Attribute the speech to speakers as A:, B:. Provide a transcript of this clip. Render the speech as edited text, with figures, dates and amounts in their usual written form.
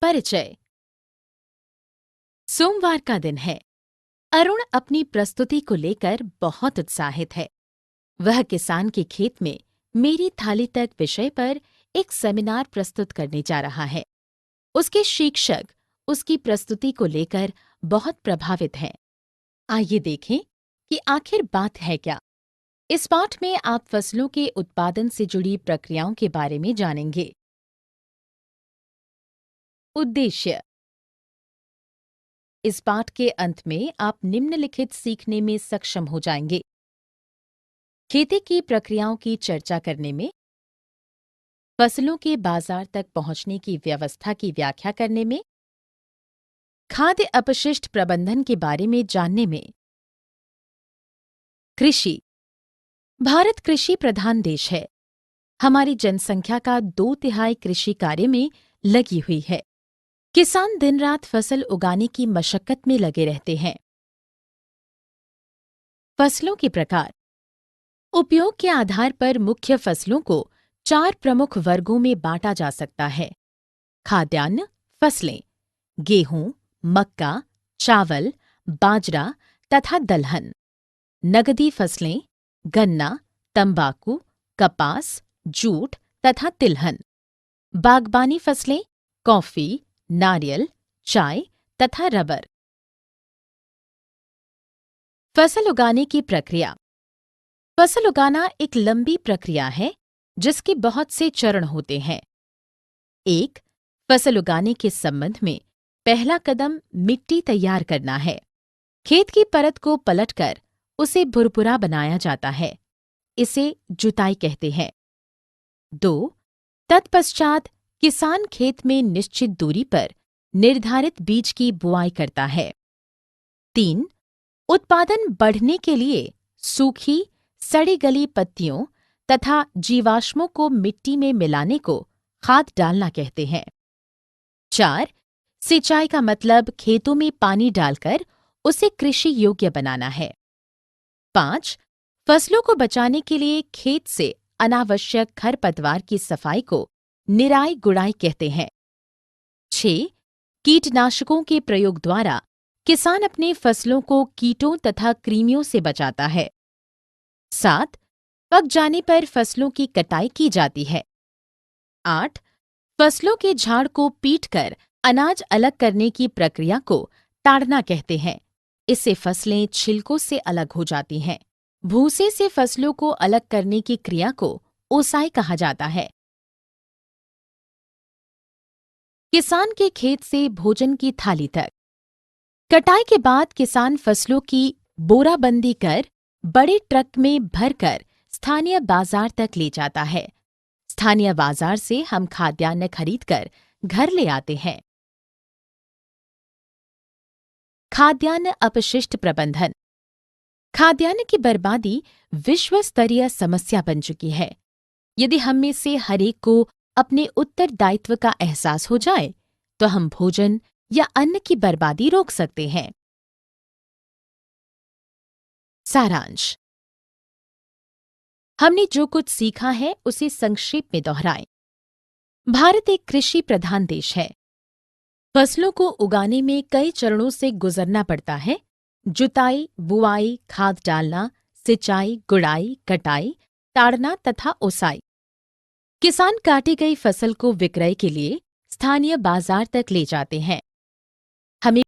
A: परिचय। सोमवार का दिन है। अरुण अपनी प्रस्तुति को लेकर बहुत उत्साहित है। वह किसान के खेत में मेरी थाली तक विषय पर एक सेमिनार प्रस्तुत करने जा रहा है। उसके शिक्षक उसकी प्रस्तुति को लेकर बहुत प्रभावित हैं। आइए देखें कि आखिर बात है क्या। इस पाठ में आप फसलों के उत्पादन से जुड़ी प्रक्रियाओं के बारे में जानेंगे। उद्देश्य। इस पाठ के अंत में आप निम्नलिखित सीखने में सक्षम हो जाएंगे। खेती की प्रक्रियाओं की चर्चा करने में, फसलों के बाजार तक पहुंचने की व्यवस्था की व्याख्या करने में, खाद्य अपशिष्ट प्रबंधन के बारे में जानने में। कृषि। भारत कृषि प्रधान देश है। हमारी जनसंख्या का 2/3 कृषि कार्य में लगी हुई है। किसान दिन रात फसल उगाने की मशक्कत में लगे रहते हैं। फसलों के प्रकार। उपयोग के आधार पर मुख्य फसलों को 4 प्रमुख वर्गों में बांटा जा सकता है। खाद्यान्न फसलें, गेहूं, मक्का, चावल, बाजरा तथा दलहन। नगदी फसलें, गन्ना, तंबाकू, कपास, जूट तथा तिलहन। बागबानी फसलें, कॉफी, नारियल, चाय तथा रबर। फसल उगाने की प्रक्रिया। फसल उगाना एक लंबी प्रक्रिया है जिसके बहुत से चरण होते हैं। 1. फसल उगाने के संबंध में पहला कदम मिट्टी तैयार करना है। खेत की परत को पलटकर उसे भुरभुरा बनाया जाता है। इसे जुताई कहते हैं। 2. तत्पश्चात किसान खेत में निश्चित दूरी पर निर्धारित बीज की बुआई करता है। 3. उत्पादन बढ़ने के लिए सूखी, सड़ी गली पत्तियों तथा जीवाश्मों को मिट्टी में मिलाने को खाद डालना कहते हैं। 4. सिंचाई का मतलब खेतों में पानी डालकर उसे कृषि योग्य बनाना है। 5. फसलों को बचाने के लिए खेत से अनावश्यक खरपतवार की सफाई को निराई गुड़ाई कहते हैं। 6. कीटनाशकों के प्रयोग द्वारा किसान अपने फसलों को कीटों तथा कृमियों से बचाता है। 7. पक जाने पर फसलों की कटाई की जाती है। 8. फसलों के झाड़ को पीटकर अनाज अलग करने की प्रक्रिया को ताड़ना कहते हैं। इससे फसलें छिलकों से अलग हो जाती हैं। भूसे से फसलों को अलग करने की क्रिया को ओसाई कहा जाता है। किसान के खेत से भोजन की थाली तक। कटाई के बाद किसान फसलों की बोराबंदी कर बड़े ट्रक में भरकर स्थानीय बाजार तक ले जाता है। स्थानीय बाजार से हम खाद्यान्न खरीदकर घर ले आते हैं। खाद्यान्न अपशिष्ट प्रबंधन। खाद्यान्न की बर्बादी विश्व स्तरीय समस्या बन चुकी है। यदि हम में से हर एक को अपने उत्तरदायित्व का एहसास हो जाए तो हम भोजन या अन्न की बर्बादी रोक सकते हैं। सारांश। हमने जो कुछ सीखा है उसे संक्षेप में दोहराएं। भारत एक कृषि प्रधान देश है। फसलों को उगाने में कई चरणों से गुजरना पड़ता है। जुताई, बुआई, खाद डालना, सिंचाई, गुड़ाई, कटाई, ताड़ना तथा ओसाई। किसान काटी गई फसल को विक्रय के लिए स्थानीय बाजार तक ले जाते हैं। हमें